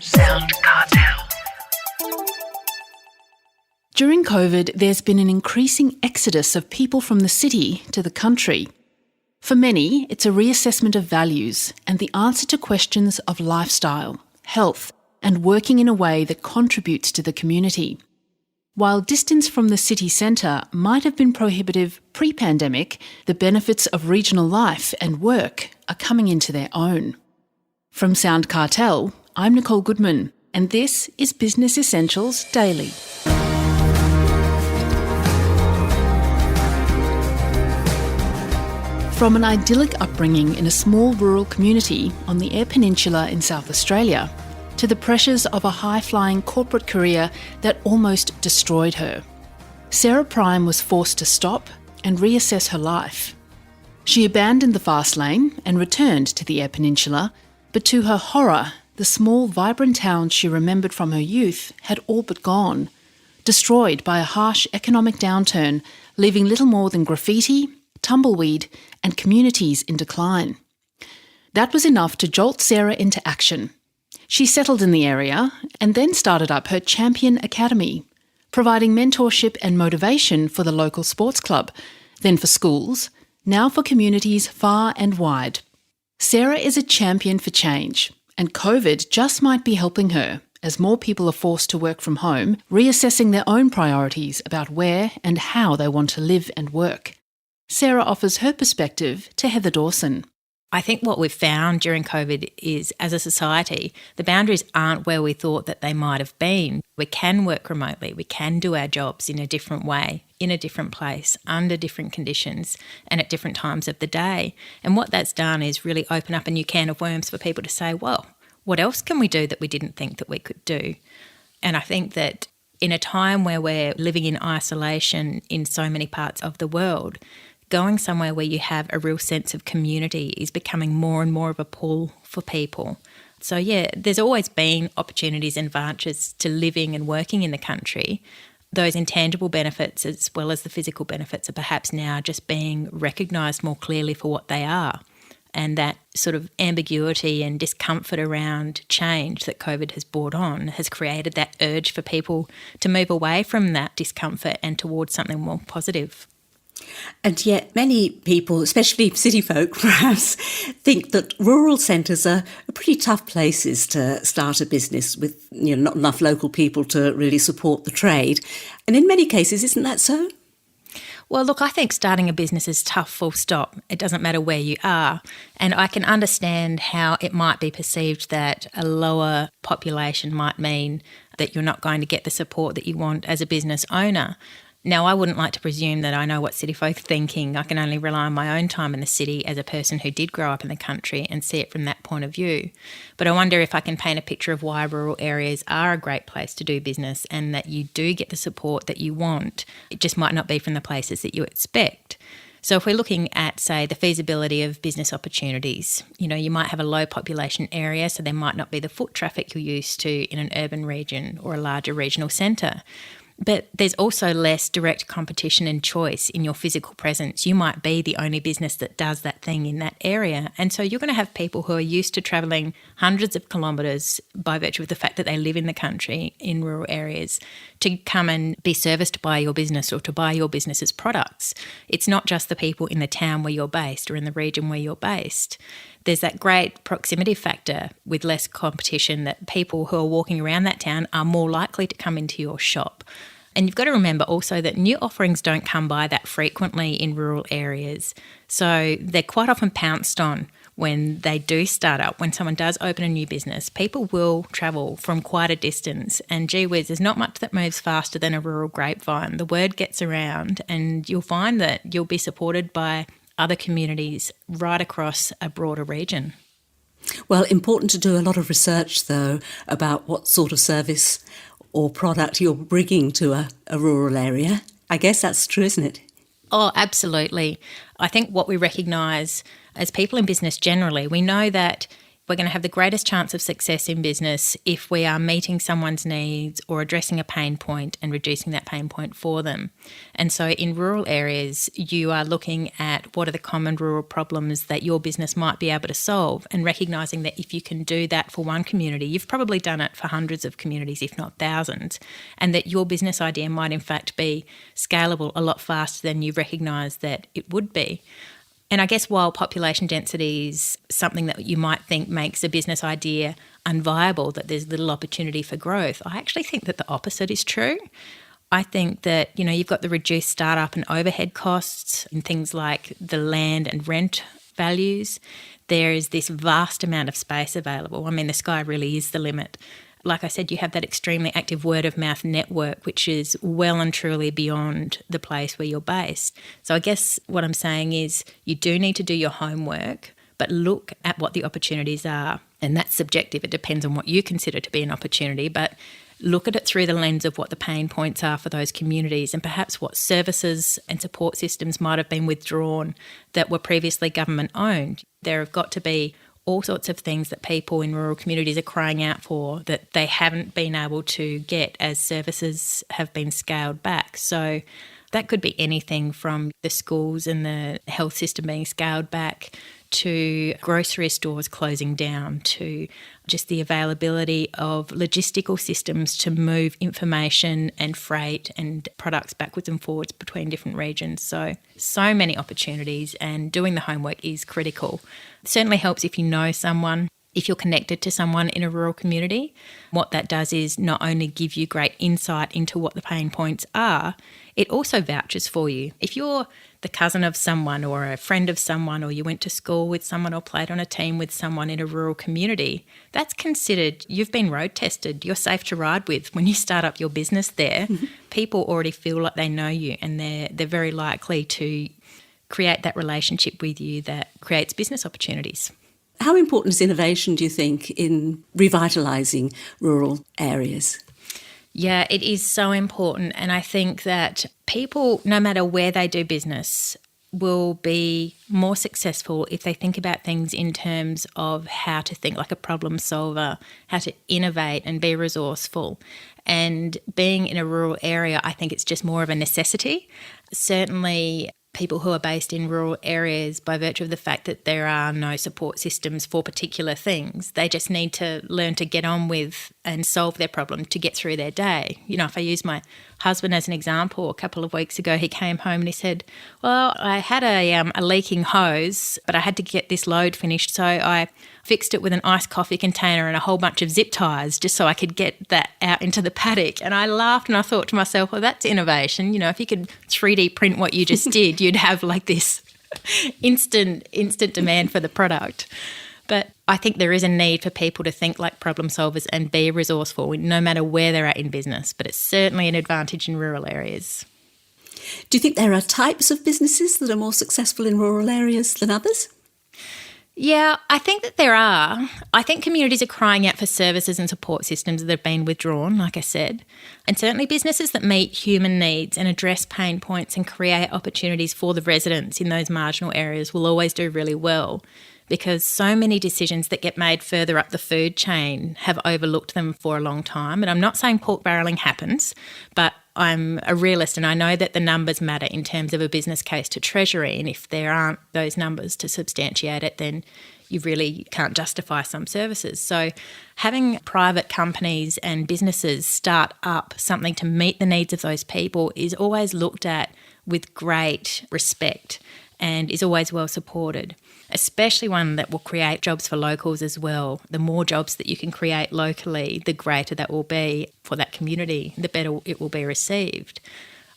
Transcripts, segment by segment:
SoundCartel. During COVID, there's been an increasing exodus of people from the city to the country. For many, it's a reassessment of values and the answer to questions of lifestyle, health, and working in a way that contributes to the community. While distance from the city centre might have been prohibitive pre-pandemic, the benefits of regional life and work are coming into their own. From SoundCartel, I'm Nicole Goodman, and this is Business Essentials Daily. From an idyllic upbringing in a small rural community on the Eyre Peninsula in South Australia, to the pressures of a high-flying corporate career that almost destroyed her, Sarah Prime was forced to stop and reassess her life. She abandoned the fast lane and returned to the Eyre Peninsula, but to her horror, the small, vibrant town she remembered from her youth had all but gone, destroyed by a harsh economic downturn, leaving little more than graffiti, tumbleweed, and communities in decline. That was enough to jolt Sarah into action. She settled in the area and then started up her Champion Academy, providing mentorship and motivation for the local sports club, then for schools, now for communities far and wide. Sarah is a champion for change, and COVID just might be helping her as more people are forced to work from home, reassessing their own priorities about where and how they want to live and work. Sarah offers her perspective to Heather Dawson. I think what we've found during COVID is, as a society, the boundaries aren't where we thought that they might have been. We can work remotely, we can do our jobs in a different way, in a different place, under different conditions and at different times of the day. And what that's done is really open up a new can of worms for people to say, well, what else can we do that we didn't think that we could do? And I think that in a time where we're living in isolation in so many parts of the world, going somewhere where you have a real sense of community is becoming more and more of a pull for people. So yeah, there's always been opportunities and advantages to living and working in the country. Those intangible benefits as well as the physical benefits are perhaps now just being recognised more clearly for what they are. And that sort of ambiguity and discomfort around change that COVID has brought on has created that urge for people to move away from that discomfort and towards something more positive. And yet many people, especially city folk perhaps, think that rural centres are pretty tough places to start a business with, not enough local people to really support the trade. And in many cases, isn't that so? Well, look, I think starting a business is tough, full stop. It doesn't matter where you are. And I can understand how it might be perceived that a lower population might mean that you're not going to get the support that you want as a business owner. Now, I wouldn't like to presume that I know what city folk are thinking. I can only rely on my own time in the city as a person who did grow up in the country and see it from that point of view. But I wonder if I can paint a picture of why rural areas are a great place to do business and that you do get the support that you want. It just might not be from the places that you expect. So if we're looking at, say, the feasibility of business opportunities, you might have a low population area, so there might not be the foot traffic you're used to in an urban region or a larger regional centre. But there's also less direct competition and choice in your physical presence. You might be the only business that does that thing in that area. And so you're going to have people who are used to travelling hundreds of kilometres by virtue of the fact that they live in the country in rural areas to come and be serviced by your business or to buy your business's products. It's not just the people in the town where you're based or in the region where you're based. There's that great proximity factor with less competition that people who are walking around that town are more likely to come into your shop. And you've got to remember also that new offerings don't come by that frequently in rural areas. So they're quite often pounced on when they do start up. When someone does open a new business, people will travel from quite a distance. And gee whiz, there's not much that moves faster than a rural grapevine. The word gets around and you'll find that you'll be supported by other communities right across a broader region. Well, important to do a lot of research, though, about what sort of service or product you're bringing to a rural area. I guess that's true, isn't it? Oh, absolutely. I think what we recognise as people in business generally, we know that we're going to have the greatest chance of success in business if we are meeting someone's needs or addressing a pain point and reducing that pain point for them. And so in rural areas, you are looking at what are the common rural problems that your business might be able to solve, and recognising that if you can do that for one community, you've probably done it for hundreds of communities, if not thousands, and that your business idea might in fact be scalable a lot faster than you recognise that it would be. And I guess while population density is something that you might think makes a business idea unviable, that there's little opportunity for growth, I actually think that the opposite is true. I think that, you've got the reduced startup and overhead costs and things like the land and rent values. There is this vast amount of space available. I mean, the sky really is the limit. Like I said, you have that extremely active word of mouth network, which is well and truly beyond the place where you're based. So I guess what I'm saying is you do need to do your homework, but look at what the opportunities are. And that's subjective. It depends on what you consider to be an opportunity, but look at it through the lens of what the pain points are for those communities, and perhaps what services and support systems might have been withdrawn that were previously government owned. There have got to be all sorts of things that people in rural communities are crying out for that they haven't been able to get as services have been scaled back. So that could be anything from the schools and the health system being scaled back to grocery stores closing down, to just the availability of logistical systems to move information and freight and products backwards and forwards between different regions. So many opportunities, and doing the homework is critical. It certainly helps if you know someone, if you're connected to someone in a rural community. What that does is not only give you great insight into what the pain points are, it also vouches for you. If you're the cousin of someone or a friend of someone, or you went to school with someone or played on a team with someone in a rural community, that's considered, you've been road tested, you're safe to ride with. When you start up your business there, people already feel like they know you, and they're very likely to create that relationship with you that creates business opportunities. How important is innovation, do you think, in revitalising rural areas? Yeah, it is so important. And I think that people, no matter where they do business, will be more successful if they think about things in terms of how to think like a problem solver, how to innovate and be resourceful. And being in a rural area, I think it's just more of a necessity. Certainly, people who are based in rural areas, by virtue of the fact that there are no support systems for particular things, they just need to learn to get on with and solve their problem to get through their day. If I use my husband as an example, a couple of weeks ago he came home and he said, well, I had a leaking hose, but I had to get this load finished, so I fixed it with an iced coffee container and a whole bunch of zip ties just so I could get that out into the paddock. And I laughed and I thought to myself, well, that's innovation. If you could 3D print what you just did, you'd have like this instant demand for the product. But I think there is a need for people to think like problem solvers and be resourceful no matter where they're at in business, but it's certainly an advantage in rural areas. Do you think there are types of businesses that are more successful in rural areas than others? Yeah, I think that there are. I think communities are crying out for services and support systems that have been withdrawn, like I said. And certainly businesses that meet human needs and address pain points and create opportunities for the residents in those marginal areas will always do really well, because so many decisions that get made further up the food chain have overlooked them for a long time. And I'm not saying pork barrelling happens, but I'm a realist and I know that the numbers matter in terms of a business case to Treasury, and if there aren't those numbers to substantiate it, then you really can't justify some services. So having private companies and businesses start up something to meet the needs of those people is always looked at with great respect and is always well supported, especially one that will create jobs for locals as well. The more jobs that you can create locally, the greater that will be for that community, the better it will be received.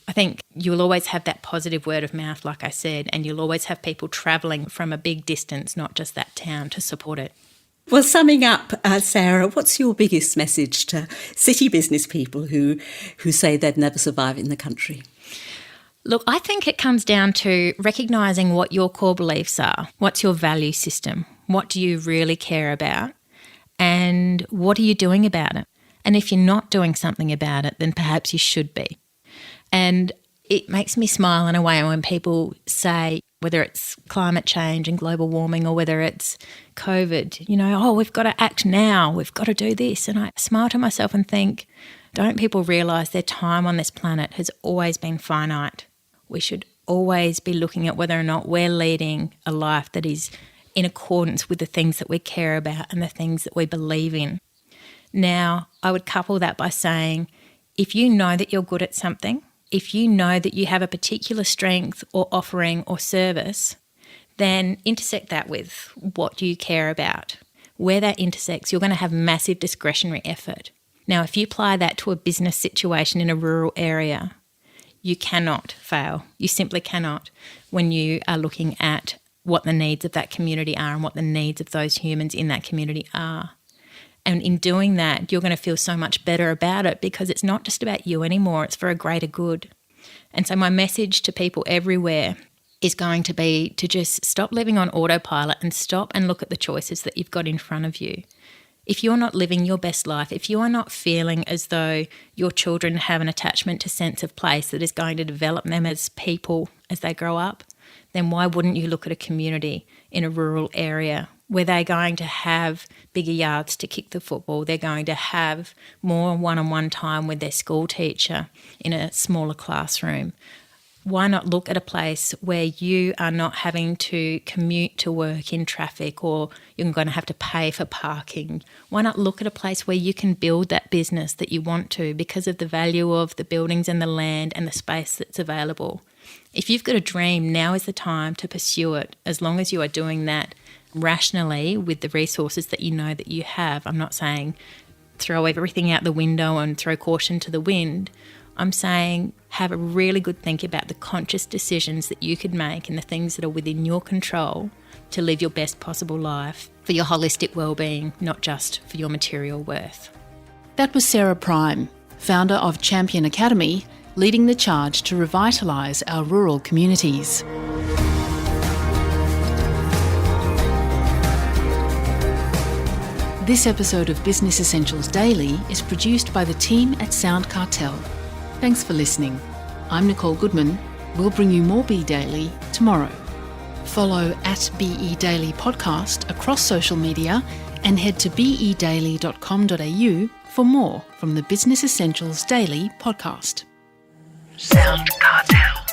I think you'll always have that positive word of mouth, like I said, and you'll always have people travelling from a big distance, not just that town, to support it. Well, summing up, Sarah, what's your biggest message to city business people who say they'd never survive in the country? Look, I think it comes down to recognising what your core beliefs are. What's your value system? What do you really care about? And what are you doing about it? And if you're not doing something about it, then perhaps you should be. And it makes me smile in a way when people say, whether it's climate change and global warming or whether it's COVID, we've got to act now, we've got to do this. And I smile to myself and think, don't people realise their time on this planet has always been finite? We should always be looking at whether or not we're leading a life that is in accordance with the things that we care about and the things that we believe in. Now, I would couple that by saying, if you know that you're good at something, if you know that you have a particular strength or offering or service, then intersect that with what you care about. Where that intersects, you're going to have massive discretionary effort. Now, if you apply that to a business situation in a rural area, you cannot fail. You simply cannot when you are looking at what the needs of that community are and what the needs of those humans in that community are. And in doing that, you're going to feel so much better about it because it's not just about you anymore, it's for a greater good. And so my message to people everywhere is going to be to just stop living on autopilot and stop and look at the choices that you've got in front of you. If you're not living your best life, if you are not feeling as though your children have an attachment to sense of place that is going to develop them as people as they grow up, then why wouldn't you look at a community in a rural area where they're going to have bigger yards to kick the football, they're going to have more one-on-one time with their school teacher in a smaller classroom? Why not look at a place where you are not having to commute to work in traffic or you're going to have to pay for parking? Why not look at a place where you can build that business that you want to because of the value of the buildings and the land and the space that's available? If you've got a dream, now is the time to pursue it, as long as you are doing that rationally with the resources that you know that you have. I'm not saying throw everything out the window and throw caution to the wind. I'm saying have a really good think about the conscious decisions that you could make and the things that are within your control to live your best possible life for your holistic well-being, not just for your material worth. That was Sarah Prime, founder of Champion Academy, leading the charge to revitalise our rural communities. This episode of Business Essentials Daily is produced by the team at SoundCartel. Thanks for listening. I'm Nicole Goodman. We'll bring you more Be Daily tomorrow. Follow @BE Daily Podcast across social media and head to bedaily.com.au for more from the Business Essentials Daily podcast. SoundCartel.